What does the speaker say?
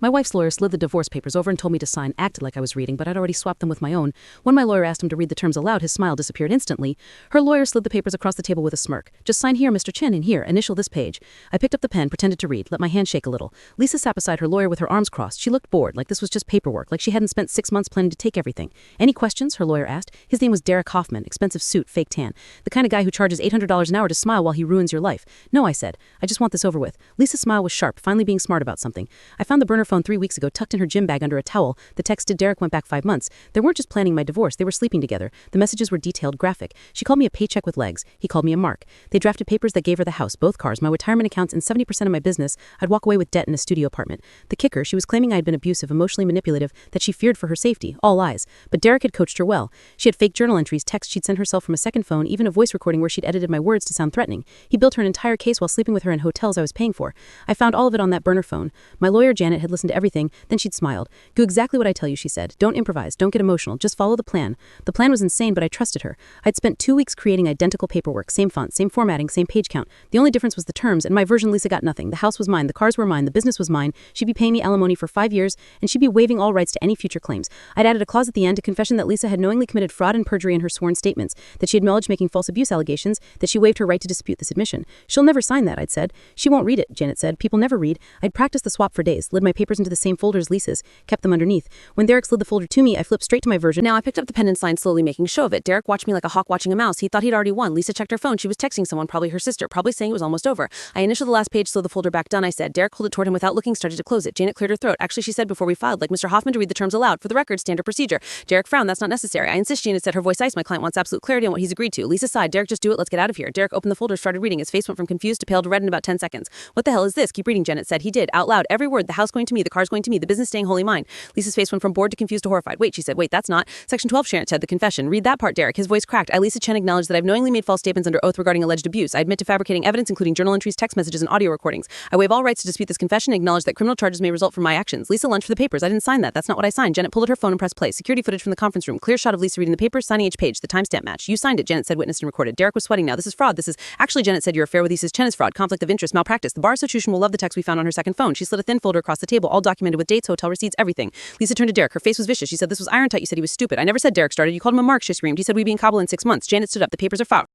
My wife's lawyer slid the divorce papers over and told me to sign, acted like I was reading, but I'd already swapped them with my own. When my lawyer asked him to read the terms aloud, his smile disappeared instantly. Her lawyer slid the papers across the table with a smirk. Just sign here, Mr. Chen, and here, initial this page. I picked up the pen, pretended to read, let my hand shake a little. Lisa sat beside her lawyer with her arms crossed. She looked bored, like this was just paperwork, like she hadn't spent 6 months planning to take everything. Any questions? Her lawyer asked. His name was Derek Hoffman, expensive suit, fake tan. The kind of guy who charges $800 an hour to smile while he ruins your life. No, I said. I just want this over with. Lisa's smile was sharp, finally being smart about something. I found the burner phone 3 weeks ago, tucked in her gym bag under a towel. The text to Derek went back 5 months. They weren't just planning my divorce, they were sleeping together. The messages were detailed, graphic. She called me a paycheck with legs. He called me a mark. They drafted papers that gave her the house, both cars, my retirement accounts, and 70% of my business. I'd walk away with debt in a studio apartment. The kicker, she was claiming I had been abusive, emotionally manipulative, that she feared for her safety. All lies. But Derek had coached her well. She had fake journal entries, texts she'd sent herself from a second phone, even a voice recording where she'd edited my words to sound threatening. He built her an entire case while sleeping with her in hotels I was paying for. I found all of it on that burner phone. My lawyer, Janet, had listened to everything, then she'd smiled. Do exactly what I tell you, she said. Don't improvise, don't get emotional, just follow the plan. The plan was insane, but I trusted her. I'd spent 2 weeks creating identical paperwork, same font, same formatting, same page count. The only difference was the terms, and my version Lisa got nothing. The house was mine, the cars were mine, the business was mine. She'd be paying me alimony for 5 years, and she'd be waiving all rights to any future claims. I'd added a clause at the end, a confession that Lisa had knowingly committed fraud and perjury in her sworn statements, that she acknowledged making false abuse allegations, that she waived her right to dispute this admission. She'll never sign that, I'd said. She won't read it, Janet said. People never read. I'd practiced the swap for days, slid my papers into the same folder as Lisa's, kept them underneath. When Derek slid the folder to me, I flipped straight to my version. Now I picked up the pen and signed, slowly making a show of it. Derek watched me like a hawk watching a mouse. He thought he'd already won. Lisa checked her phone. She was texting someone, probably her sister, probably saying it was almost over. I initialed the last page, slowed the folder back, done, I said. Derek pulled it toward him without looking, started to close it. Janet cleared her throat. Actually, she said before we filed, like Mr. Hoffman, to read the terms aloud. For the record, standard procedure. Derek frowned. That's not necessary. I insist, Janet said, her voice iced. My client wants absolute clarity on what he's agreed to. Lisa sighed. Derek, just do it. Let's get out of here. Derek opened the folder, started reading. His face went from confused to pale to red in about 10 seconds. What the hell is this? Keep reading, Janet said. He did. Out loud. Every word. The house going to me. The car's going to me. The business staying wholly mine. Lisa's face went from bored to confused to horrified. Wait, she said. Wait, that's not. Section 12, Janet said. The confession. Read that part, Derek. His voice cracked. I, Lisa Chen, acknowledge that I've knowingly made false statements under oath regarding alleged abuse. I admit to fabricating evidence, including journal entries, text messages, and audio recordings. I waive all rights to dispute this confession and acknowledge that criminal charges may result from my actions. Lisa lunged for the papers. I didn't sign that. That's not what I signed. Janet pulled at her phone and pressed play. Security footage from the conference room. Clear shot of Lisa reading the papers, signing each page. The timestamp match. You signed it, Janet said, witnessed and recorded. Derek was sweating now. This is fraud. This is... Actually, Janet said, your affair with Lisa Chen is fraud. Conflict of interest. Malpractice. The Bar Association will love the text we found on her second phone. She slid a thin folder across the table, all documented with dates, hotel receipts, everything. Lisa turned to Derek. Her face was vicious. She said, this was iron tight. You said he was stupid. I never said Derek started. You called him a mark, she screamed. He said we'd be in Kabul in 6 months. Janet stood up. The papers are filed.